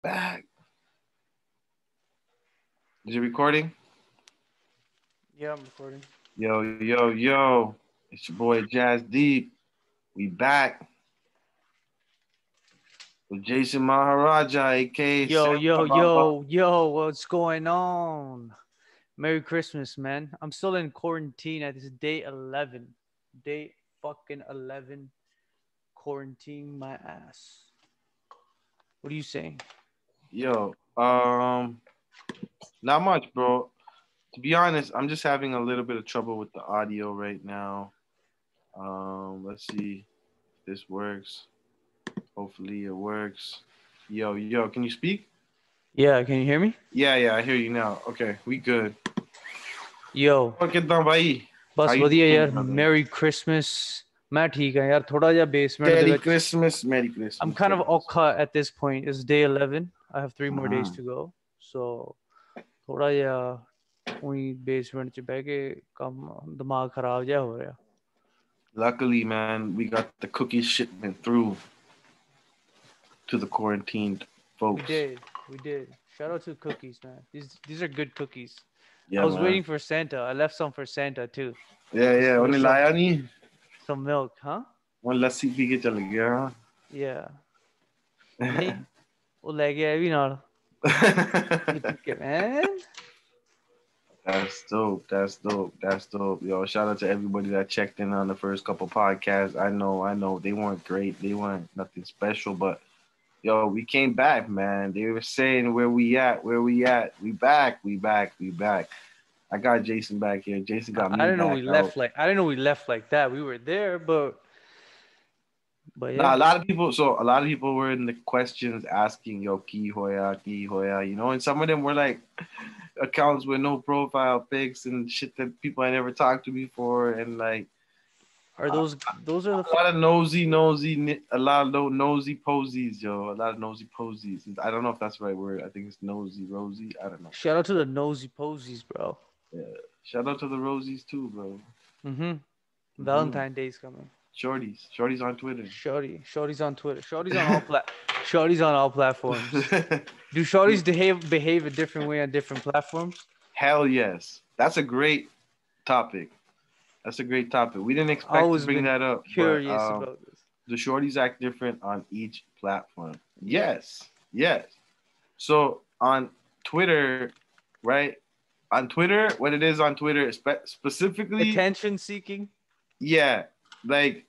Back. Is it recording? Yeah, I'm recording. Yo, yo, yo. It's your boy Jasdeep. We back with Jason Maharaja, aka Yo, Sam yo, Baba. yo, yo, what's going on? Merry Christmas, man. I'm still in quarantine at this day 11. Day fucking 11. Quarantine my ass. What are you saying? Yo, not much, bro. To be honest, I'm just having a little bit of trouble with the audio right now. Let's see if this works. Hopefully it works. Yo, can you speak? Yeah, can you hear me? Yeah, I hear you now. Okay, we good. Yo, Okay, bhai. How बस you ਵਧੀਆ doing, यार brother? Merry Christmas. मैं ठीक ਹਾਂ यार ਥੋੜਾ ਜਿਹਾ basement ਦੇ Merry ਵਿੱਚ. Christmas, Merry I'm Christmas, kind of Merry Christmas. ਔਖਾ at this point. It's day 11. I have 3 more days Uh-huh. to go. So ਥੋੜਾ ਜਿਹਾ ਉਹੀ basement 'ਚ ਬਹਿ ਕੇ ਕੰਮ ਦਿਮਾਗ ਖਰਾਬ ਜਿਹਾ ਹੋ ਰਿਹਾ. Luckily, man, we got the cookie shipment through to the quarantined We folks. did. We did. Shout out to cookies, man. These are good cookies. I Yeah, was man. waiting for Santa. I left some for Santa too. Yeah. Just Only with lie on some milk, huh? one lassi pee ke chal gaya. Yeah. नहीं वो ले गया अभी ना ये P के man. That's dope. That's dope. That's dope. Yo, shout out to everybody that checked in on the first couple podcasts. I know. They weren't great. They weren't nothing special, but yo, we came back, man. They were saying where we at, where we at. We back, we back, we back. I got Jason back here. Jason got I me didn't know back we out. left like I didn't know we left like that. We were there, but Nah, yeah. a lot of people were in the questions asking, yo, Ki Hoya, and some of them were like accounts with no profile pics and shit that people I never talked to before, and like Are a, those are the a lot of a lot of nosy posies, yo, a lot of nosy posies. I don't know if that's the right word. I think it's nosy, rosy. I don't know. shout out to the nosy posies, bro. Yeah. Shout out to the rosies too, bro. Mhm. Hmm. Valentine's Day's coming. Shorty's on Twitter. Shorty's on Twitter. Shorty's on all platforms. Do shorties behave a different way on different platforms? Hell yes. That's a great topic. That's a great topic. We didn't expect to Always bring been that up, but curious about this. the shorties act different on each platform. Yeah. Yes. So on Twitter, right? On Twitter, what it is on Twitter, specifically, Attention seeking yeah, like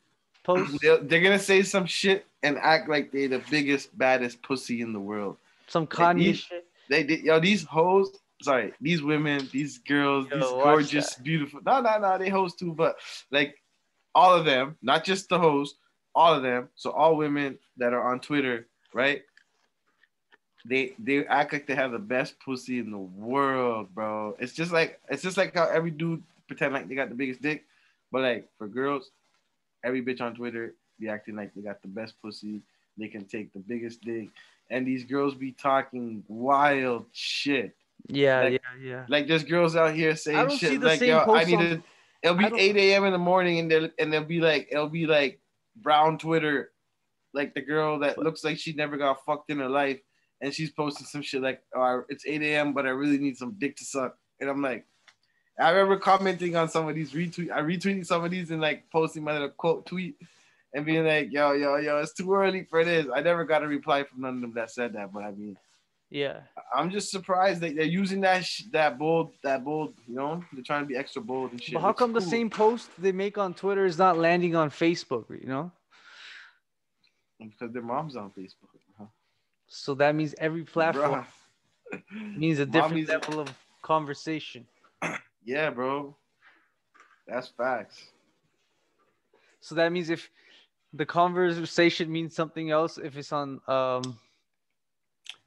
posts. they're gonna say some shit and act like they're the biggest, baddest pussy in the world. Some Like Kanye shit. these hoes, sorry, these women, these girls, these Yo, watch gorgeous, that. beautiful. No, they hoes too, but like all of them, not just the hoes, all of them. So all women that are on Twitter, right? They act like they have the best pussy in the world, bro. It's just like how every dude pretend like they got the biggest dick, but like for girls, every bitch on Twitter be acting like they got the best pussy. They can take the biggest dick, and these girls be talking wild shit. Yeah, Like, yeah, yeah. like there's girls out here I saying don't see shit the like, same "Yo, I posts need on. to." It'll I be don't. 8 a.m. in the morning, and it'll be like brown Twitter, like the girl that But looks like she never got fucked in her life, and she's posting some shit like, "Oh, it's 8 a.m., but I really need some dick to suck," and I'm like, I remember commenting on some of these retweeting some of these and like posting my little quote tweet and being like, yo, it's too early for this. I never got a reply from none of them that said that, but I mean, yeah. I'm just surprised that they're using that bold. They're trying to be extra bold and But shit, how which is come the cool same post they make on Twitter is not landing on Facebook? because their mom's on Facebook, huh? So that means every platform Bruh. means a different Mommy's, level of conversation. yeah, bro, that's facts. So that means if the conversation means something else, if it's on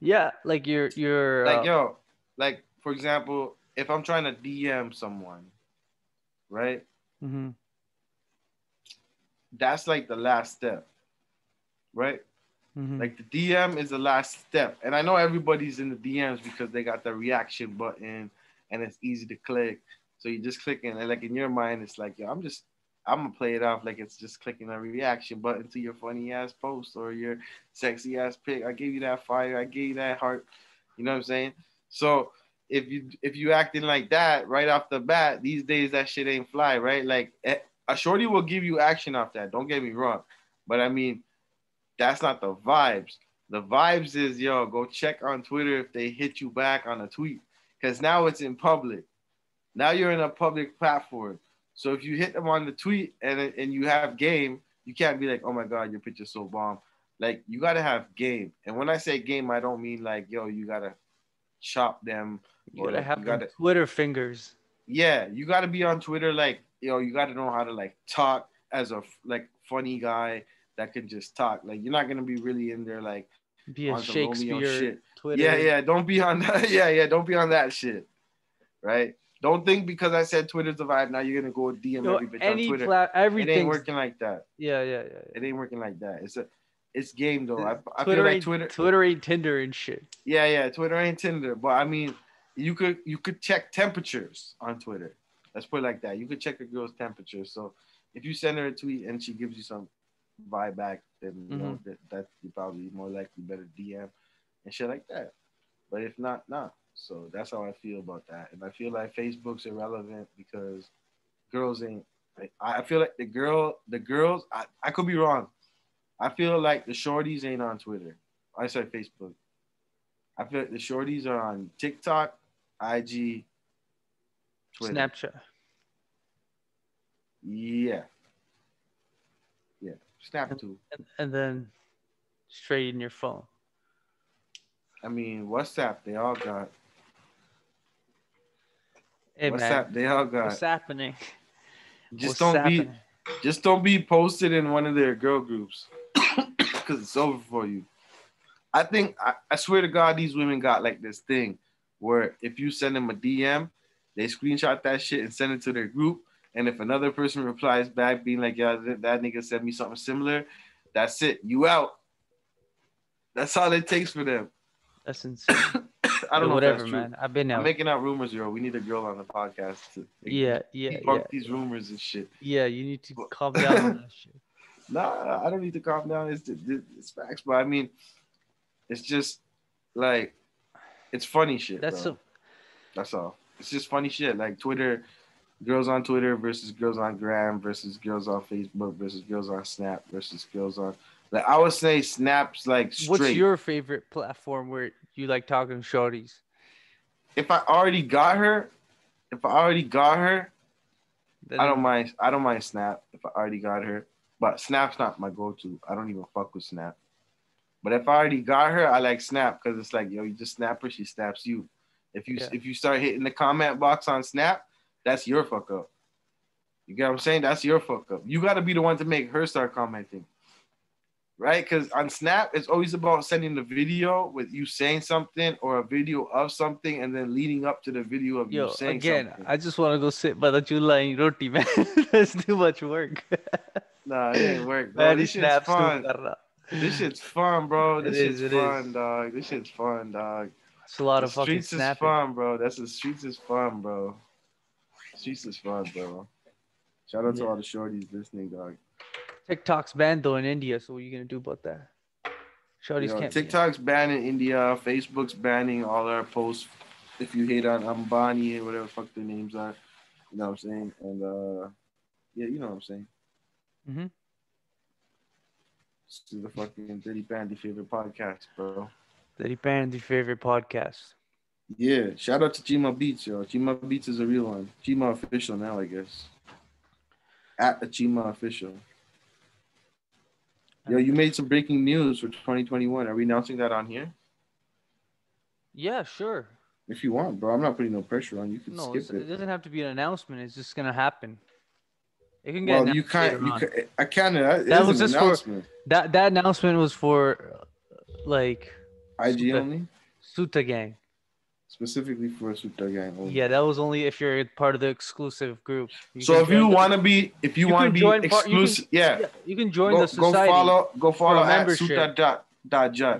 yeah, like your Like, yo, like for example, if I'm trying to DM someone, right? mhm. That's like the last step, right? Mhm. Like the DM is the last step. And I know everybody's in the DMs because they got the reaction button and it's easy to click. So you just click and like in your mind, it's like, yo, I'm just I'm gonna play it off like it's just clicking a reaction button to your funny ass post or your sexy ass pic. I gave you that fire. I gave you that heart. You know what I'm saying? So if you acting like that right off the bat, these days that shit ain't fly, right? Like a shorty will give you action off that. Don't get me wrong, but I mean that's not the vibes. The vibes is yo go check on Twitter if they hit you back on a tweet because now it's in public. Now you're in a public platform. So if you hit them on the tweet and you have game, you can't be like, oh my God, your picture's so bomb. Like you gotta have game. And when I say game, I don't mean like, yo, you gotta chop them You or gotta like have you them gotta Twitter fingers. yeah, you gotta be on Twitter like, yo, you gotta know how to like talk as a like funny guy that can just talk. Like you're not gonna be really in there like Be a on some Romeo Shakespeare shit. Twitter. Yeah, don't be on that. Yeah, don't be on that shit. Right? Don't think because I said Twitter's the vibe, now you're gonna go DM every bitch on Twitter. It ain't working like that. Yeah. It ain't working like that. It's game though. I Twitter feel like ain't Twitter ain't Tinder and shit. Yeah. Twitter ain't Tinder, but I mean, you could check temperatures on Twitter. Let's put it like that. You could check a girl's temperature. So if you send her a tweet and she gives you some vibe back, then you know that you probably more likely better DM and shit like that. But if not, nah. So that's how I feel about that. And I feel like Facebook's irrelevant because girls ain't. I feel like the girls. I could be wrong. I feel like the shorties ain't on Twitter. I said Facebook. I feel like the shorties are on TikTok, IG, Twitter. Snapchat. Yeah. Snap too. And then straight in your phone. I mean, WhatsApp, they all got. Hey, WhatsApp, man. they all got. What's happening? Just don't be posted in one of their girl groups because it's over for you. I swear to God, these women got like this thing where if you send them a DM, they screenshot that shit and send it to their group. And if another person replies back being like, yeah, that nigga sent me something similar, that's it. You out. That's all it takes for them. That's insane. I don't know whatever, if that's true. man. I've been out. I'm making out rumors, yo. We need a girl on the podcast to debunk these rumors and shit. Yeah, you need to calm down on that shit. Nah, I don't need to calm down. It's facts, but I mean, it's just like it's funny shit. That's all. It's just funny shit. Like Twitter, girls on Twitter versus girls on Gram versus girls on Facebook versus girls on Snap versus girls on. Like I would say, Snap's like straight. What's your favorite platform where you like talking shorties? If I already got her, then I don't mind Snap if I already got her. But Snap's not my go-to. I don't even fuck with Snap. But if I already got her, I like Snap because it's like, yo, you just snap her, she snaps you. If you start hitting the comment box on Snap, that's your fuck up. You get what I'm saying? That's your fuck up. You got to be the one to make her start commenting. Right? Because on Snap, it's always about sending the video with you saying something or a video of something and then leading up to the video of you saying something. I just want to go sit by the chula and roti, man. That's too much work. Nah, it ain't work, bro. This shit's fun. This shit's fun, bro. This shit's fun, dog. This shit's fun, dog. It's a lot of fucking snapping. Streets is fun, bro. The streets is fun, bro. Streets is fun, bro. Shout out to all the shorties listening, dog. TikTok's banned though in India, so what are you gonna do about that? Shorties can't. TikTok's banned in India. Facebook's banning all our posts. If you hate on Ambani and whatever the fuck their names are, you know what I'm saying? And yeah, you know what I'm saying. Mm-hmm. This is the fucking Dirty Bandy favorite podcast, bro. Dirty Bandy favorite podcast. Yeah, shout out to Chima Beats, yo. Chima Beats is a real one. Chima official now, I guess. At a Chima official. Yo, you made some breaking news for 2021. Are we announcing that on here? Yeah, sure. If you want, bro. I'm not putting no pressure on you. You can skip it. It doesn't have to be an announcement. It's just gonna happen. It can get. Well, announced you can't. I can't. That was just for that. That announcement was for like IG only. Suta Gang. Specifically for Suta Gang only. Yeah, that was only if you're part of the exclusive group. So if you want to be exclusive, you can join the society. Go follow at Suta.jut.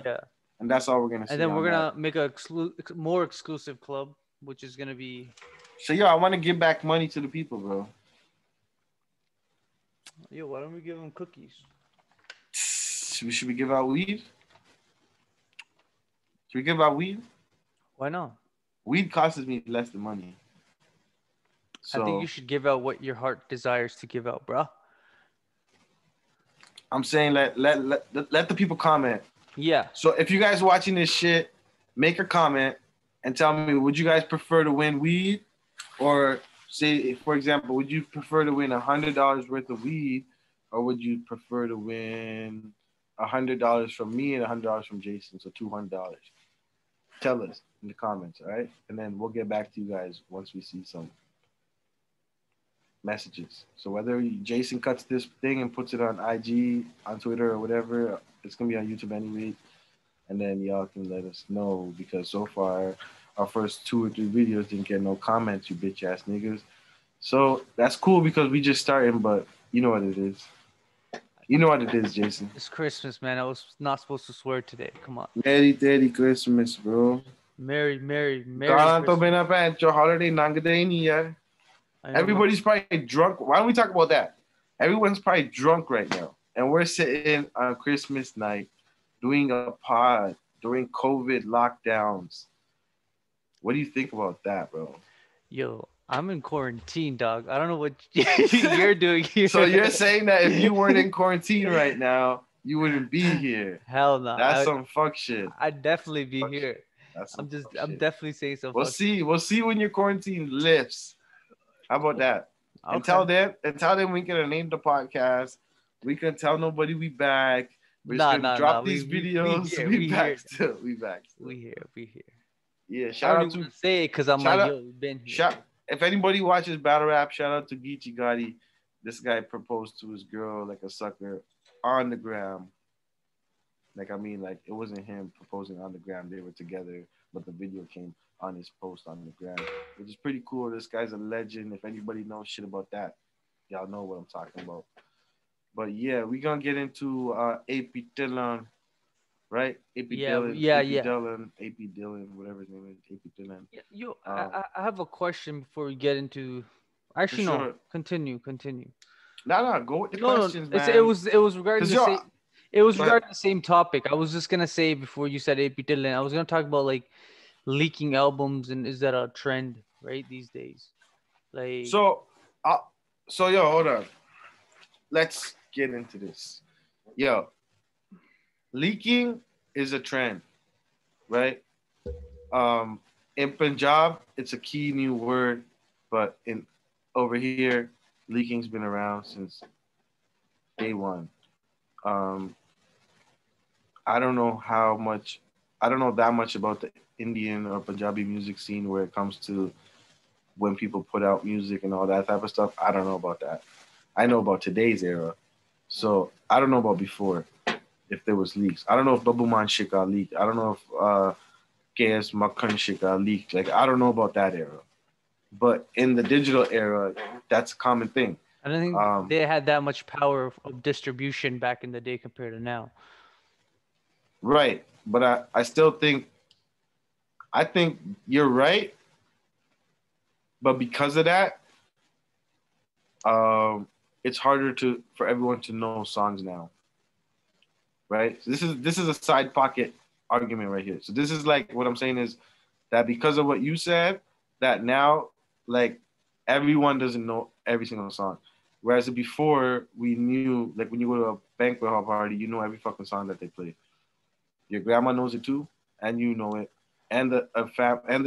Yeah. And that's all we're gonna say. And then we're gonna make a more exclusive club, which is gonna be. So I want to give back money to the people, bro. Yo, why don't we give him cookies? Should we give out weed? Should we give out weed? Why not? Weed costs me less than money. I think you So should give out what your heart desires to give out, bro. I'm saying let the people comment. Yeah. So if you guys watching this shit, make a comment and tell me, would you guys prefer to win weed, or say, for example, would you prefer to win $100 worth of weed, or would you prefer to win $100 from me and $100 from Jason, so $200? Tell us in the comments, all right? And then we'll get back to you guys once we see some messages. So whether Jason cuts this thing and puts it on IG, on Twitter, or whatever, it's gonna be on YouTube anyway. And then y'all can let us know, because so far our first 2 or 3 videos didn't get no comments, you bitch ass niggas. So that's cool because we just starting, but you know what it is. You know what it is, Jason. It's Christmas, man. I was not supposed to swear today. Come on. Merry Christmas, bro. Merry Kala to Christmas. binapancho holiday nangaday niya. I know, Everybody's probably drunk. Why don't we talk about that? Everyone's probably drunk right now. And we're sitting on Christmas night doing a pod during COVID lockdowns. What do you think about that, bro? Yo, I'm in quarantine, dog. I don't know what you're doing here. So you're saying that if you weren't in quarantine right now, you wouldn't be here? Hell no. That's some fuck shit. I'd definitely be here. I'm shit. definitely saying some We'll fuck see. We'll see when your quarantine lifts. How about that? Okay. Until then, we can name the podcast. We can tell nobody we back. We're just gonna drop these videos. We back still. We back. We here. Yeah, I shout don't out to even say it because I'm shout like, out- yo, we've been here. if anybody watches battle rap, shout out to Geechee Gotti. This guy proposed to his girl like a sucker on the gram. Like, I mean, like, it wasn't him proposing on the gram. They were together, but the video came on his post on the gram, which is pretty cool. This guy's a legend. If anybody knows shit about that, y'all know what I'm talking about. But yeah, we're gonna get into AP Dillon, right? AP Dillon, whatever his name is, AP Dillon. Yo, I have a question before we get into. Actually, no. Sure. Continue. No, go with the questions, man. It was regarding the same. It was Go regarding the same topic. I was just gonna say before you said AP Dillon, I was gonna talk about like leaking albums, and is that a trend right these days? Like, so yo, hold on. Let's get into this. Yo, leaking is a trend, right? In Punjab, it's a key new word, but over here, leaking's been around since day one. I don't know that much about the Indian or Punjabi music scene where it comes to when people put out music and all that type of stuff. I don't know about that. I know about today's era. So I don't know about before, if there was leaks. I don't know if Babu Man shit got leaked. I don't know if KS Makhan shit got leaked. Like, I don't know about that era. But in the digital era, that's a common thing. I don't think they had that much power of distribution back in the day compared to now. Right. But I still think you're right. But because of that, it's harder for everyone to know songs now. Right? So this is a side pocket argument right here. So this is like, what I'm saying is that because of what you said, that now, like, everyone doesn't know every single song. Whereas before, we knew, like, when you go to a banquet hall party, you know every fucking song that they play. Your grandma knows it too, and you know it, and the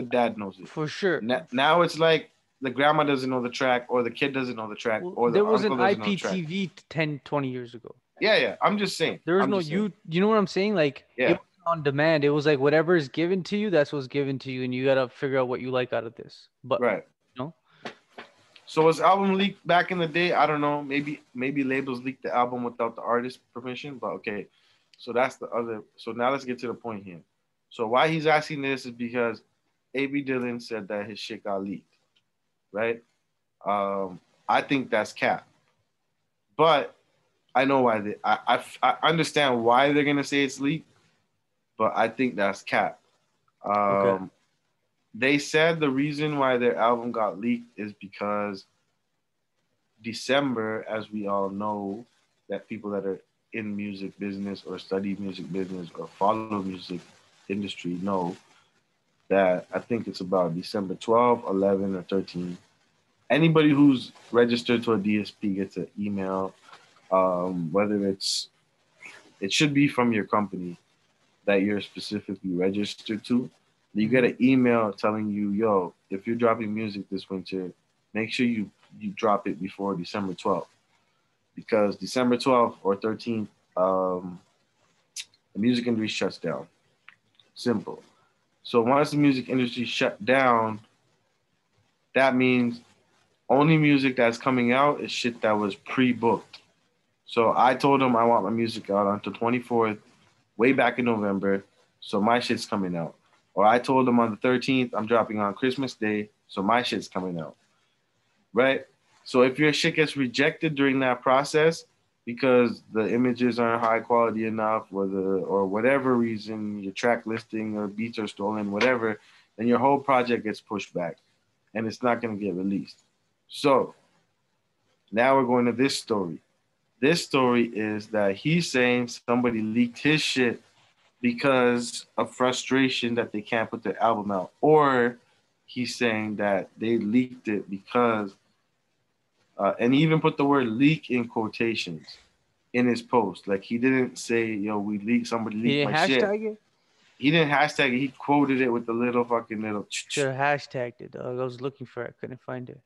dad knows it. For sure. Now it's like the grandma doesn't know the track, or the kid doesn't know the track, or the there was uncle an doesn't know the track. IPTV 10, 20 years ago. Yeah. I'm just saying. There was no you know what I'm saying? Like, yeah. It was on demand. It was like whatever is given to you, that's what's given to you, and you gotta figure out what you like out of this. But right. So was album leaked back in the day? I don't know. Maybe labels leaked the album without the artist's permission, but okay. So that's the other. So now let's get to the point here. So why he's asking this is because A.B. Dillon said that his shit got leaked, right? I think that's cap. But I know why I understand why they're gonna say it's leaked, but I think that's cap. Okay. They said the reason why their album got leaked is because December, as we all know, that people that are in music business or study music business or follow music industry know that I think it's about December 12, 11, or 13. Anybody who's registered to a DSP gets an email, whether it should be from your company that you're specifically registered to. You get an email telling you, yo, if you're dropping music this winter, make sure you drop it before December 12th. Because December 12th or 13th, the music industry shuts down. Simple. So once the music industry shut down, that means only music that's coming out is shit that was pre-booked. So I told them I want my music out on the 24th, way back in November, so my shit's coming out. Or I told them on the 13th I'm dropping on Christmas Day, so my shit's coming out. Right? So if your shit gets rejected during that process because the images aren't high quality enough, or whatever reason, your track listing or beats are stolen, whatever, then your whole project gets pushed back and it's not going to get released. So now we're going to this story. This story is that he's saying somebody leaked his shit because of frustration that they can't put their album out, or he's saying that they leaked it because, and he even put the word leak in quotations in his post. Like he didn't say, yo, we leaked, somebody leaked my shit. Hashtag it? He didn't hashtag it. He quoted it with the little fucking little. Should have hashtagged it, dog. I was looking for it. Couldn't find it.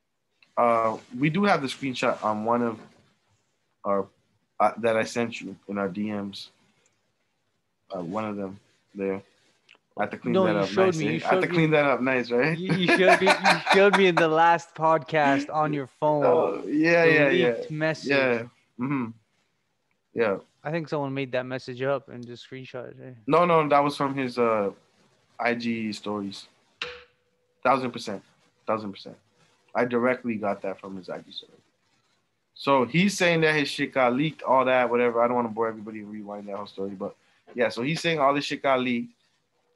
We do have the screenshot on one of our that I sent you in our DMs. One of them there. I have to clean that up nice. I have to clean that up nice, right? You showed me in the last podcast on your phone. Oh, yeah. Message. Yeah. Mm-hmm. Yeah. I think someone made that message up and just screenshot it. No, that was from his IG stories. 1000%. I directly got that from his IG story. So he's saying that his shit got leaked, all that, whatever. I don't want to bore everybody and rewind that whole story, but yeah, so he's saying all this shit got leaked.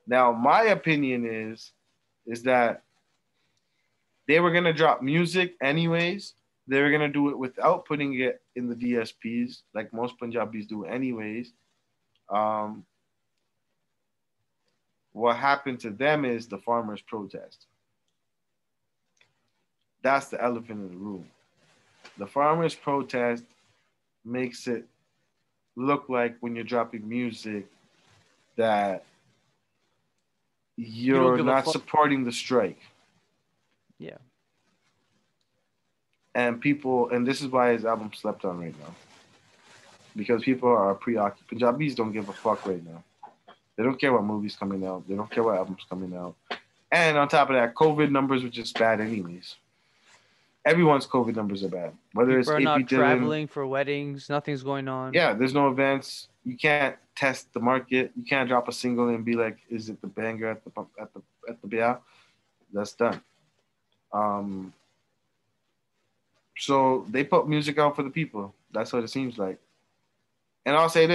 Now, my opinion is that they were gonna drop music anyways. They were gonna do it without putting it in the DSPs, like most Punjabis do anyways. What happened to them is the farmers' protest. That's the elephant in the room. The farmers' protest makes it look like when you're dropping music that you're not supporting the strike. Yeah. And this is why his album slept on right now. Because people are preoccupied. Punjabis don't give a fuck right now. They don't care what movies coming out. They don't care what albums coming out. And on top of that, COVID numbers were just bad anyways. Everyone's COVID numbers are bad. Whether people it's are not traveling for weddings, nothing's going on. Yeah, there's no events. You can't test the market. You can't drop a single and be like, "Is it the banger at the BA?" That's done. So they put music out for the people. That's what it seems like. And I'll say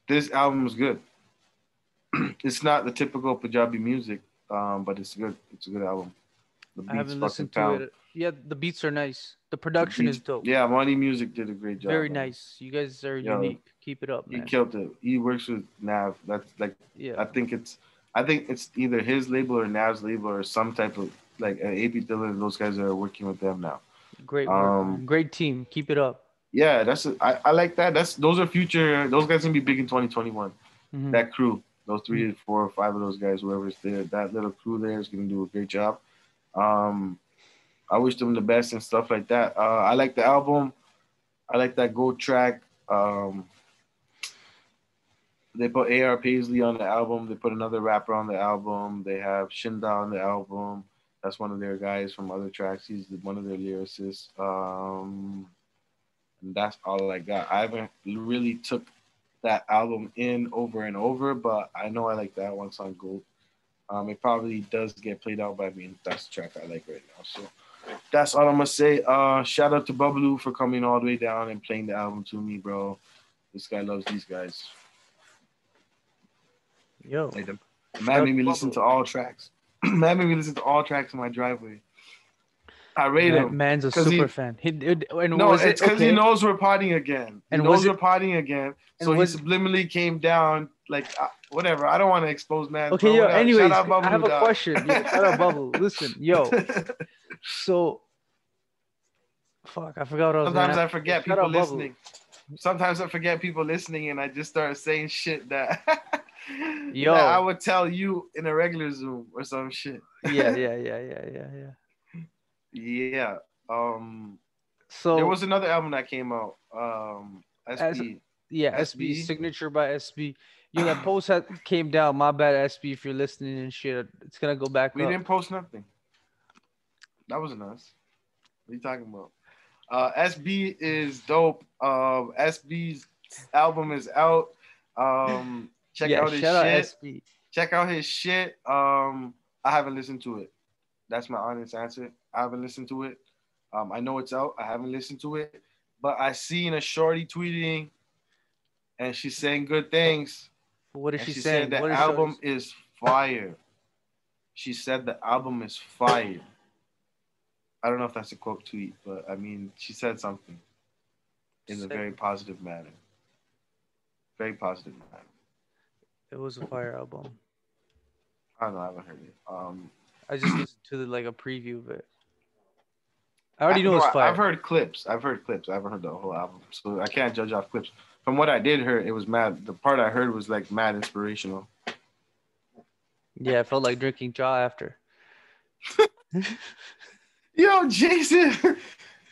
this album is good. It's not the typical Punjabi music, but it's good. It's a good album. I haven't listened to it. Yeah, the beats are nice. The production is dope. Yeah, Money Music did a great job. Very nice. You guys are unique. Keep it up, man. He killed it. He works with Nav. That's like, yeah. I think it's either his label or Nav's label or some type of like AP Dillon. Those guys are working with them now. Great work. Great team. Keep it up. Yeah, I like that. Those are future. Those guys gonna be big in 2021. Mm-hmm. That crew, those 3, 4, or 5 of those guys, whoever's there, that little crew there is gonna do a great job. I wish them the best and stuff like that. I like the album. I like that Gold track. They put A.R. Paisley on the album. They put another rapper on the album. They have Shinda on the album. That's one of their guys from other tracks. He's one of their lyricists. And that's all I got. I haven't really took that album in over and over, but I know I like that one song, Gold. It probably does get played out, but I mean, that's the track I like right now. So that's all I'm going to say. Shout out to Bubbaloo for coming all the way down and playing the album to me, bro. This guy loves these guys. Yo. Like man made me listen to all tracks. Man made me listen to all tracks in my driveway. I rate him Man's a because super fan. And no, was it it's because he okay? knows we're potting again. He And was knows it we're potting again, so and he was subliminally came down like whatever. I don't want to expose man, okay, bro. yo, Whatever. Shout anyways, out I have Bubble a dog. question. Yo, shout out Bubble. Listen, yo. So fuck, I forgot what I was gonna Sometimes ask. I Yo, forget shout people out Bubble. listening. Sometimes I forget people listening, and I just start saying shit that that I Yo. would tell you in a regular Zoom or some shit. Yeah. Yeah. There So was another album that came out. as SB. yeah, SB SB. signature by SB. Yo, that post came down. My bad, SB, if you're listening and shit. It's gonna go back We up. didn't post nothing. That wasn't us. What are you talking about? SB is dope. SB's album is out. Check Yeah, out his shout out shit. SB. Check out his shit. I haven't listened to it. That's my honest answer. I haven't listened to it. I know it's out. I haven't listened to it, but I seen a shorty tweeting, and she's saying good things. What is And she she said saying? the What is Shorty? album is fire. She said the album is fire. I don't know if that's a quote tweet, but I mean, she said something in a very positive manner. Very positive manner. It was a fire album. I don't know. I haven't heard it. I just listened to like a preview of it. I already know it's fire. I've heard clips. I haven't heard the whole album, so I can't judge off clips. From what I did hear, it was mad. The part I heard was like mad inspirational. Yeah, I felt like drinking jaw after. Yo, Jason.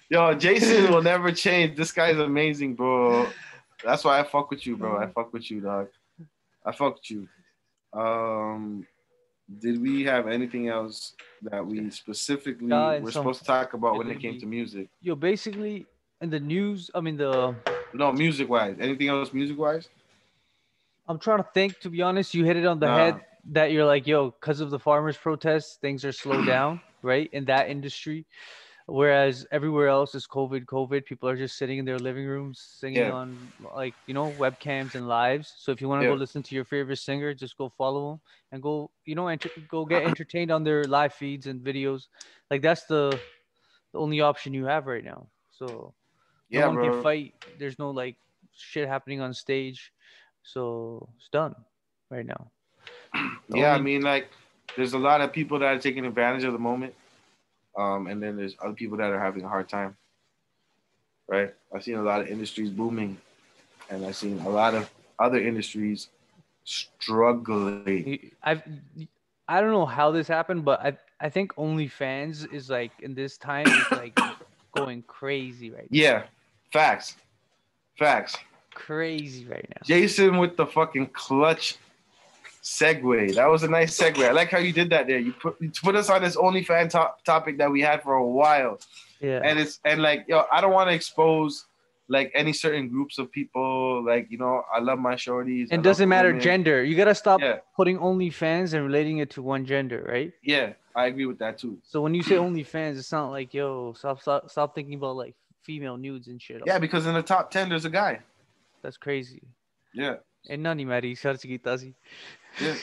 Yo, Jason will never change. This guy's amazing, bro. That's why I fuck with you, bro. I fuck with you, dog. I fuck with you. Did we have anything else that we specifically were supposed to talk about when it came to music? Yo, basically, in the news, No, music-wise. Anything else music-wise? I'm trying to think, to be honest. You hit it on the head that you're like, yo, because of the farmers' protests, things are slowed down, right? In that industry. Whereas everywhere else is COVID. People are just sitting in their living rooms singing on webcams and lives. So if you want to go listen to your favorite singer, just go follow them and go, go get entertained on their live feeds and videos. Like that's the only option you have right now. So no one can fight. There's no like shit happening on stage. So it's done right now. I mean, like there's a lot of people that are taking advantage of the moment. And then there's other people that are having a hard time, right? I've seen a lot of industries booming, and I've seen a lot of other industries struggling. I don't know how this happened, but I think OnlyFans is like in this time is like going crazy right now. Yeah, facts. Crazy right now. Jason with the fucking clutch segue. That was a nice segue. I like how you did that there. You put us on this OnlyFans topic that we had for a while. Yeah. And like, yo, I don't want to expose like any certain groups of people. Like, I love my shorties. It doesn't matter gender. You gotta stop putting OnlyFans and relating it to one gender, right? Yeah, I agree with that too. So when you say OnlyFans, it's not like, yo, stop thinking about like female nudes and shit. Yeah, because in the top 10 there's a guy. That's crazy. Yeah. And nani mari sarchigitasi. Yeah.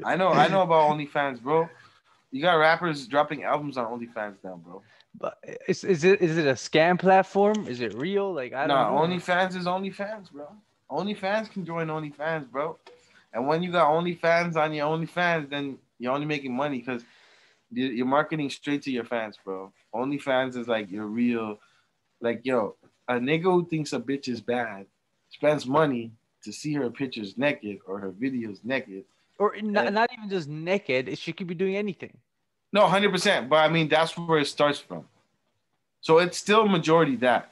I know about OnlyFans, bro. You got rappers dropping albums on OnlyFans now, bro. But is it a scam platform? Is it real? Like I don't know. OnlyFans is OnlyFans, bro. OnlyFans can join OnlyFans, bro. And when you got OnlyFans on your OnlyFans, then you're only making money because you're marketing straight to your fans, bro. OnlyFans is like your real, like, yo, a nigga who thinks a bitch is bad spends money to see her pictures naked or her videos naked. Or not even just naked. She could be doing anything. No, 100%. But I mean, that's where it starts from. So it's still majority that.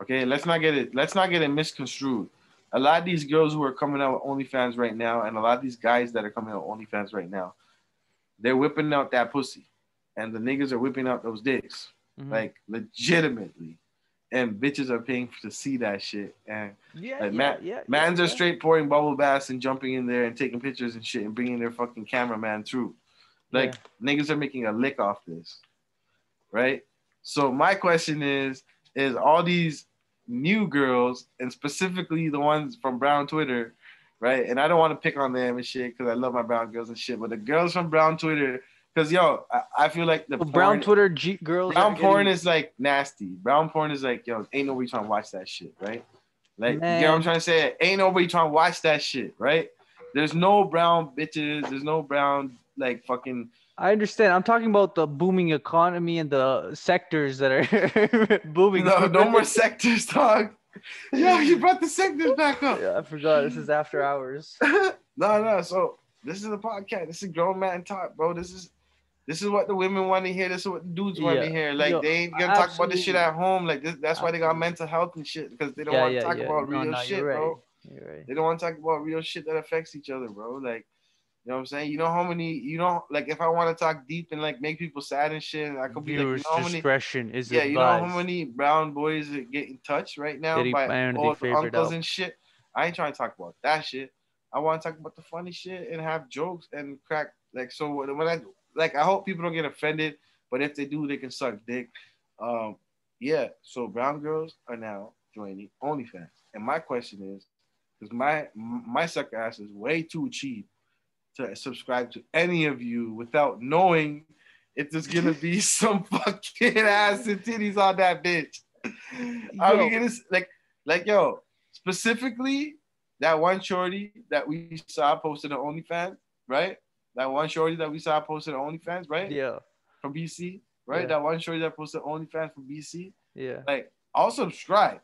Okay, let's not get it misconstrued. A lot of these girls who are coming out with OnlyFans right now, and a lot of these guys that are coming out with OnlyFans right now, they're whipping out that pussy, and the niggas are whipping out those dicks, like legitimately, and bitches are paying to see that shit. And mans are straight pouring bubble baths and jumping in there and taking pictures and shit and bringing their fucking cameraman through. Like niggas are making a lick off this, right? So my question is all these new girls, and specifically the ones from Brown Twitter, right? And I don't want to pick on them and shit because I love my brown girls and shit, but the girls from Brown Twitter Cause yo, I feel like the Brown porn, Twitter girls are brown porn getting, is like nasty. Brown porn is like, yo, ain't nobody trying to watch that shit, right? Like, you get what I'm man. trying to say? Ain't nobody trying to watch that shit, right? There's no brown bitches. There's no brown like fucking. I understand. I'm talking about the booming economy and the sectors that are booming. No, no more sectors, dog. Yo, you brought the sectors back up. Yeah, I forgot. This is after hours. No. So this is a podcast. This is grown man talk, bro. This is what the women want to hear. This is what the dudes want Yeah. to hear. Like Yo, they ain't gonna talk about this shit absolutely. at home. Like this, that's why they got Absolutely. mental health and shit because they don't Yeah, want yeah, to talk yeah. about No, real no, you're shit, right. bro. You're right. They don't want to talk about real shit that affects each other, bro. Like, you know what I'm saying? You know how many, like if I want to talk deep and like make people sad and shit, I could be like, you Viewers know how many, discretion is yeah, you know how advised. many brown boys that get in touch right now Did he by find their old favorite uncles album? and shit. I ain't trying to talk about that shit. I want to talk about the funny shit and have jokes and crack. Like, so when I, like, I hope people don't get offended, but if they do, they can suck dick. Yeah, so brown girls are now joining OnlyFans. And my question is, because my sucker ass is way too cheap to subscribe to any of you without knowing if there's gonna be some fucking ass and titties on that bitch. Are we Yo, gonna like yo, specifically that one shorty that we saw posted on OnlyFans, right? That one shorty that we saw posted on OnlyFans, right? yeah, From BC, right? yeah, That one shorty that posted OnlyFans from BC. yeah, Like, I'll subscribe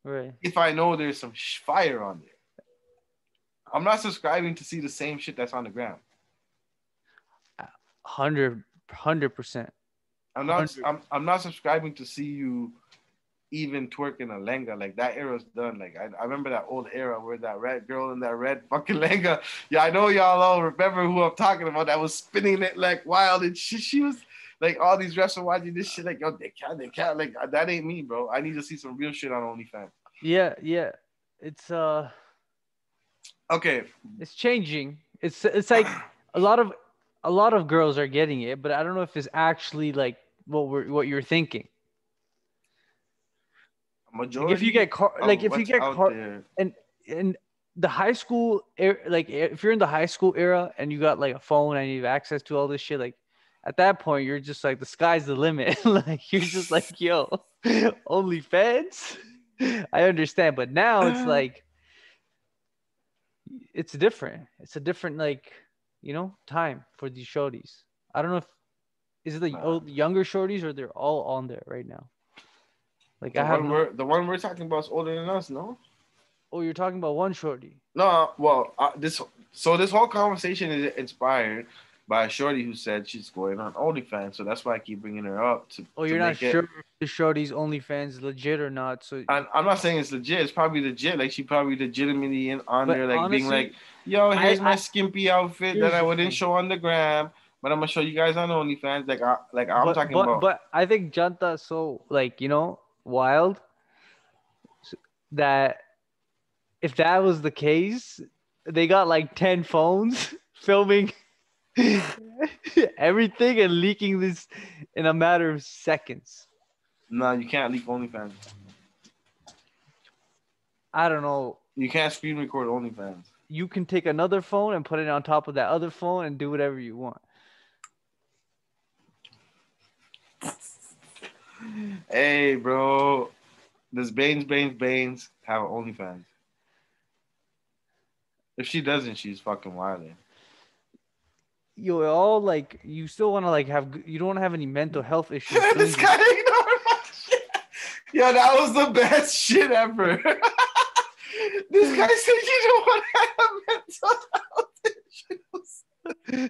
right. if I know there's some fire on there. I'm not subscribing to see the same shit that's on the ground. 100%. I'm not. 100. I'm not subscribing to see you even twerking a lenga. Like that era's done. Like I remember that old era where that red girl in that red fucking lenga. Yeah, I know y'all all remember who I'm talking about. That was spinning it like wild and she was like all these wrestlers watching this shit. Like yo, they can't. Like that ain't me, bro. I need to see some real shit on OnlyFans. Yeah, yeah. It's Okay. it's changing. It's like a lot of a lot of girls are getting it, but I don't know if it's actually like what you're thinking. Like if you Majority get car, of like if you what's get out car, there. and the high school like if you're in the high school era and you got like a phone and you have access to all this shit, like at that point you're just like the sky's the limit. Like you're just like, yo, OnlyFans. I understand, but now it's like it's different. It's a different like time for these shorties. I don't know if is it the Nah. younger shorties or they're all on there right now. Like I have no. The one we're talking about is older than us, no? Oh, you're talking about one shorty. No, well, this whole conversation is inspired by a shorty who said she's going on OnlyFans, so that's why I keep bringing her up Oh, to you're not make it. sure if the shorty's OnlyFans legit or not. So, And I'm not saying it's legit. It's probably legit. Like she probably legitimately on but there, like being honestly, like, "Yo, here's my I skimpy outfit that here's I the wouldn't thing. show on the gram, but I'm gonna show you guys on OnlyFans." Like I'm But talking but about. but I think Janta so like wild that if that was the case, they got like 10 phones filming everything and leaking this in a matter of seconds. No, you can't leak OnlyFans. I don't know. You can't screen record OnlyFans. You can take another phone and put it on top of that other phone and do whatever you want. Hey, bro, does Baines have OnlyFans? If she doesn't, she's fucking wilding. You all like you still want to like you don't want to have any mental health issues doing This guy ignored my shit. Yo, that was the best shit ever. This guy said you don't want to have mental health issues.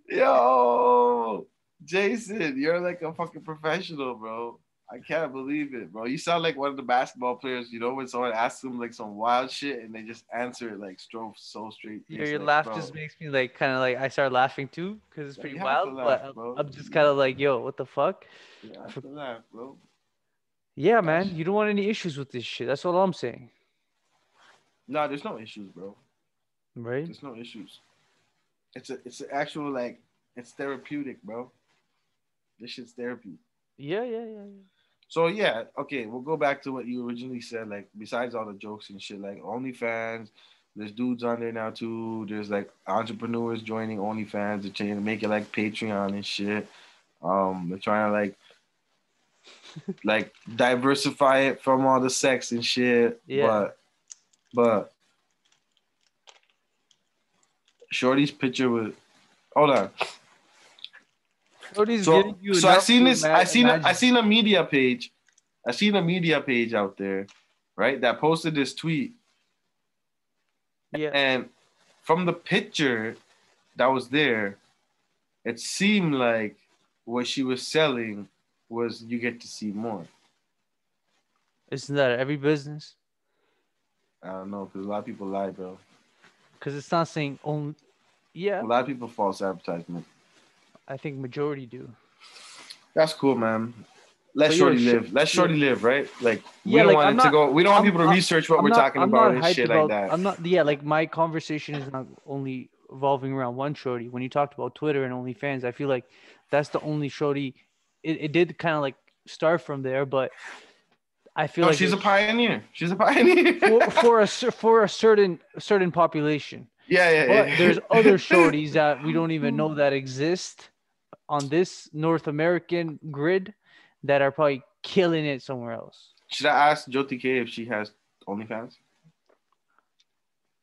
Yo, Jason, you're like a fucking professional, bro. I can't believe it, bro. You sound like one of the basketball players, when someone asks them like some wild shit and they just answer it like so straight. Your Like, laugh bro, just makes me like kind of like I start laughing too because it's pretty you have to wild. laugh, But I'm, bro. I'm just kind of like, yo, what the fuck? You have to laugh, bro. Yeah, man, Gosh. you don't want any issues with this shit. That's all I'm saying. No, there's no issues, bro. Right? There's no issues. It's an actual like it's therapeutic, bro. This shit's therapy. Yeah, yeah, yeah. So yeah, okay, we'll go back to what you originally said. Like besides all the jokes and shit, like OnlyFans, There's dudes on there now too. There's like entrepreneurs joining OnlyFans. They're trying to make it like Patreon and shit. They're trying to like diversify it from all the sex and shit. Yeah. But Shorty's picture was, hold on. Shorty's So giving you so I enough seen to this. I imagine. seen a media page. I seen a media page out there, right? That posted this tweet, Yeah. and from the picture that was there, it seemed like what she was selling was you get to see more. Isn't that every business? I don't know because a lot of people lie, bro. Because it's not saying only. A Yeah, lot of people false advertisement. I think majority do. That's cool, man. Let But yo, Shorty live. Let yeah, Shorty live, right? Like we yeah. don't Like want I'm it to not. go. We don't want I'm. people to research what we're talking I'm about not and hyped shit like about. that. I'm not. Yeah. Like my conversation is not only revolving around one shorty. When you talked about Twitter and OnlyFans, I feel like that's the only shorty. It did kind of like start from there, but I feel No, like she's a there's pioneer. She's a pioneer. for a certain population. Yeah, yeah, But yeah. there's other shorties that we don't even know that exist on this North American grid that are probably killing it somewhere else. Should I ask Jyoti K if she has OnlyFans?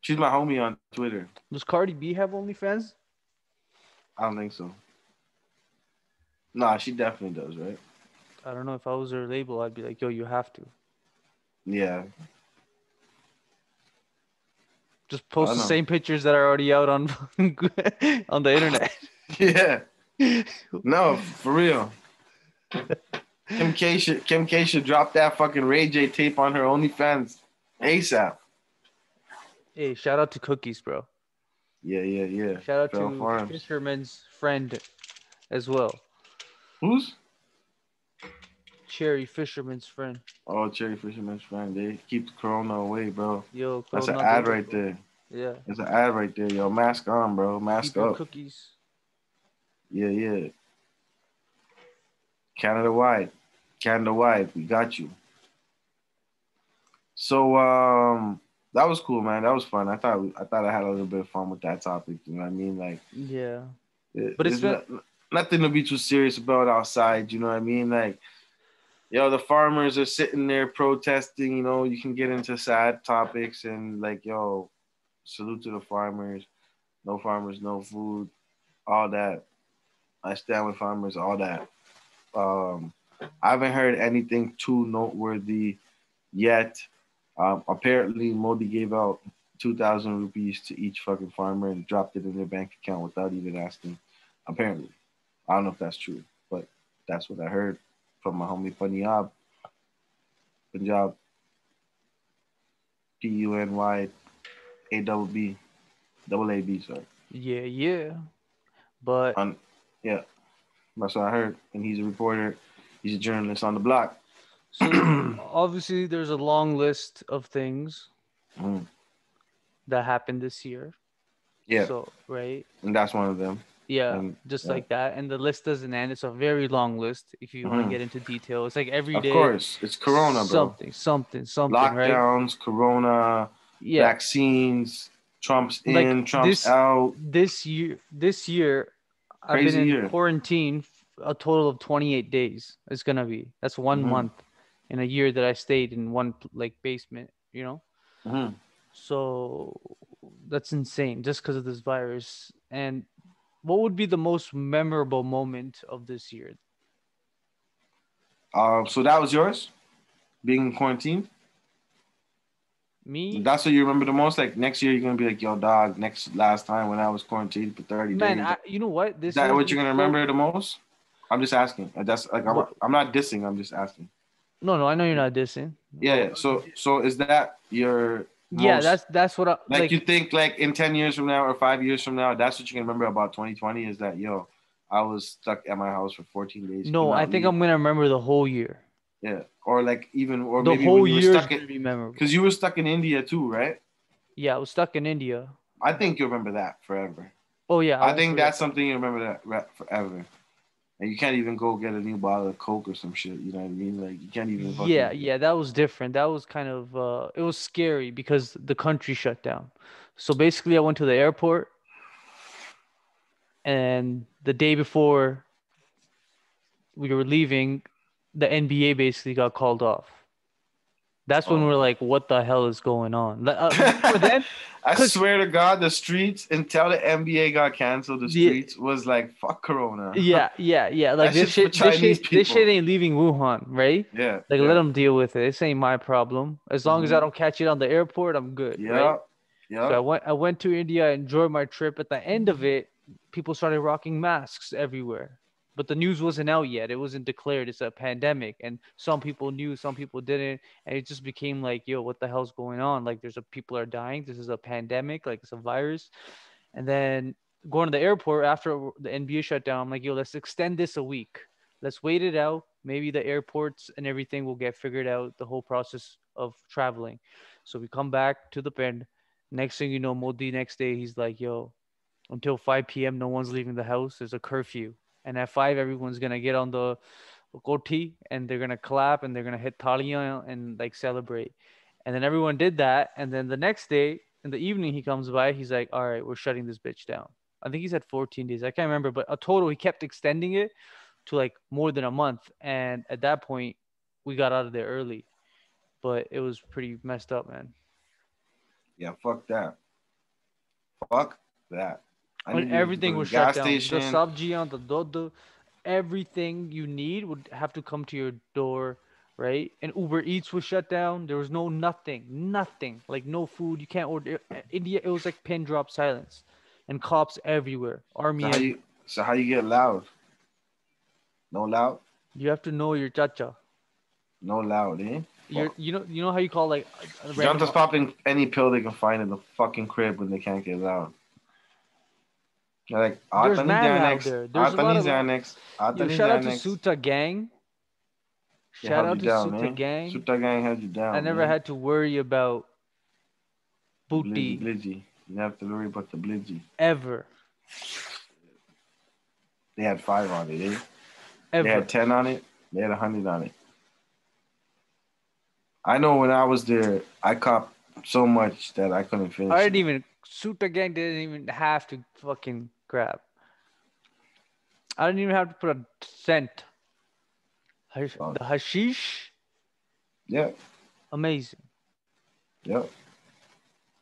She's my homie on Twitter. Does Cardi B have OnlyFans? I don't think so. Nah, she definitely does, right? I don't know. If I was her label, I'd be like, yo, you have to. Yeah, Just I post don't the know. same pictures that are already out on on the internet. Yeah, no, for real. Kim K should drop that fucking Ray J tape on her OnlyFans ASAP. Hey, shout out to Cookies, bro. Yeah, yeah, yeah. Shout out Fell to Farms. Fisherman's friend as well. Who's? Cherry Fisherman's friend. Oh, Cherry Fisherman's friend. They keep the corona away, bro. Yo, That's an Corona ad Duro, right bro. there. Yeah. That's an ad right there, yo. Mask on, bro. Mask Keep your up. cookies. Yeah, yeah. Canada wide. Canada wide. We got you. So that was cool, man. That was fun. I thought I had a little bit of fun with that topic. You know what I mean? Like Yeah. But it's there's been nothing to be too serious about outside. You know what I mean? Like yo, the farmers are sitting there protesting. You know, you can get into sad topics and like yo, salute to the farmers. No farmers, no food. All that. I stand with farmers. All that. Um, I haven't heard anything too noteworthy yet. Apparently, Modi gave out 2,000 rupees to each fucking farmer and dropped it in their bank account without even asking. Apparently, I don't know if that's true, but that's what I heard from my homie Punjab, PUNY double A B, sorry. yeah, yeah. But On, yeah, that's what I heard. And he's a reporter. He's a journalist on the block. so obviously there's a long list of things Mm, that happened this year. yeah, So, right? and that's one of them. Yeah, And just yeah. like that. And the list doesn't end. It's a very long list if you want to Mhm. get into detail. It's like every Of day course, it's Corona, bro. something, right? Lockdowns, Corona, Yeah. vaccines, Trump's Like in, Trump's out. this year I've been Crazy in year. quarantine a total of 28 days. It's gonna be. That's one Mm-hmm. month in a year that I stayed in one like basement, you know? Mm-hmm. So that's insane just because of this virus. And what would be the most memorable moment of this year? So that was yours, being in quarantine. Me, That's what you remember the most. Like next year, you're gonna be like, "Yo, dog." Next last time when I was quarantined for 30 man, days. you know what? Is This that year what was you're gonna so. remember the most? I'm just asking. That's like What? I'm not dissing. I'm just asking. No, no, I know you're not dissing. Yeah. Well, Yeah. So is that your yeah, most that's what I like? like. You think like in 10 years from now or 5 years from now, that's what you can remember about 2020? Is that yo, I was stuck at my house for 14 days, could No, I not think leave. I'm gonna remember the whole year. Yeah. Or like even or The maybe when whole you were year is stuck gonna it be memorable. because you were stuck in India too, right? Yeah, I was stuck in India. I think you'll remember that forever. Oh yeah, I I won't think forget that's that. something you remember that forever. And you can't even go get a new bottle of Coke or some shit. You know what I mean? Like you can't even Yeah, fucking. yeah, that was different. That was kind of it was scary because the country shut down. So basically, I went to the airport, and the day before we were leaving, the NBA basically got called off. That's when we're Oh. like, what the hell is going on? Before then, I because swear to God, the streets until the NBA got canceled, the the streets was like fuck Corona. yeah. Like That shit's for Chinese this shit people. ain't leaving Wuhan, right? Yeah, Like let yeah, them deal with it. This ain't my problem. As long as I hmm don't catch it on the airport, I'm good, right? yeah, So yeah. I went to India, enjoyed my trip. At the end of it, people started rocking masks everywhere. But the news wasn't out yet. It wasn't declared it's a pandemic. And some people knew, some people didn't. And it just became like, yo, what the hell's going on? Like people are dying. This is a pandemic, like it's a virus. And then going to the airport after the NBA shut down, I'm like, yo, let's extend this a week. Let's wait it out. Maybe the airports and everything will get figured out, the whole process of traveling. So we come back to the pen. Next thing you know, Modi next day, he's like, yo, until 5 p.m., no one's leaving the house. There's a curfew. And at 5, everyone's going to get on the koti and they're going to clap and they're going to hit taliyan and like celebrate. And then everyone did that. And then the next day in the evening, he comes by. He's like, all right, we're shutting this bitch down. I think he said 14 days. I can't remember, but a total, he kept extending it to like more than a month. And at that point, we got out of there early. But it was pretty messed up, man. Yeah, fuck that. Fuck that. I And need to go everything to the was shut gas down. The station. sabji on the dodo, everything you need would have to come to your door, right? And Uber Eats was shut down. There was nothing, like no food. You can't order. India, it was like pin drop silence, and cops everywhere, So army how everywhere. you so how you get loud? No loud? You have to know your chacha. No loud, eh? Fuck. You know how you call like a random. Jonta's popping any pill they can find in the fucking crib when they can't get loud. They're like, There's Atani mad loud Xanax, there. There's a lot Atani of loud. Xanax, Yo, Atani shout out to Xanax. Suta Gang. They Shout held you out to down, Suta eh? Gang. Suta gang held you I down, never eh? had to worry about The blizzy booty blizzy. You have to worry about the blizzy. ever. They had 5 on it, eh? They Ever. had 10 on it. They had 100 on it. I know when I was there, I copped so much that I couldn't I finish didn't it. even Suta Gang didn't even have to fucking grab. I didn't even have to put a cent. Fuck. The hashish, Yeah, amazing. yeah.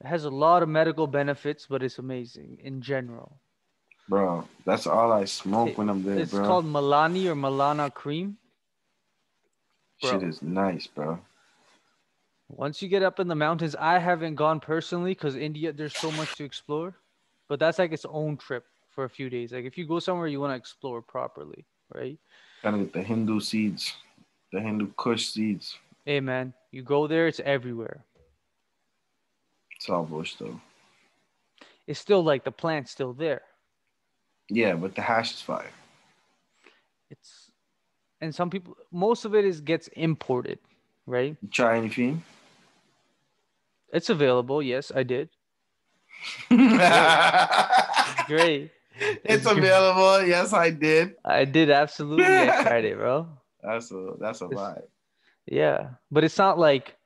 It has a lot of medical benefits, but it's amazing in general. Bro, that's all I smoke when I'm there, It's bro. called Milani or Milana cream, Shit bro. is nice, bro. Once you get up in the mountains, I haven't gone personally because India, there's so much to explore. But that's like its own trip for a few days. Like if you go somewhere, you want to explore properly, right? Gotta get the Hindu seeds, the Hindu Kush seeds. Hey man, you go there, it's everywhere. It's all bush though. It's still like the plant's still there. Yeah, but the hash is fire. It's and some people, most of it is gets imported, right? You try anything? It's available. Yes, I did. It's great. It's great. It's It's great. available. Yes, I did. I did absolutely. I tried it, bro. That's a It's, vibe. yeah, but it's not like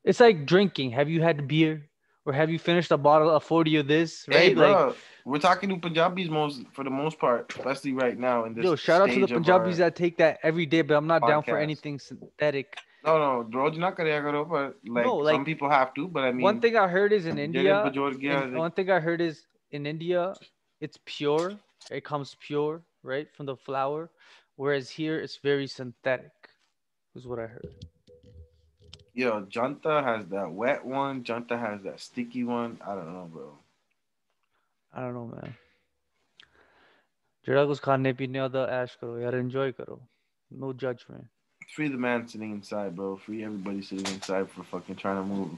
it's like drinking. Have you had beer or have you finished a bottle of 40 of this, Hey, right? Like, bro, we're talking to Punjabis most for the most part, especially right now in this yo, shout out to the stage of Punjabis our that take that every day, but I'm not down for podcast. anything synthetic. No, bro, you're not gonna but No, like some like people have to, but I one mean, thing I heard is in Jared India, Bajorgia, and like, one thing I heard is in India, it's pure. It comes pure, right, from the flower, whereas here it's very synthetic, is what I heard. yo, Junta has that wet one, Junta has that sticky one. I don't know, bro. I don't know, man. जेड़ा कुछ खाने पीने वाला ऐश करो यार enjoy करो. No judgment. Free the man sitting inside, bro. Free everybody sitting inside for fucking trying to move,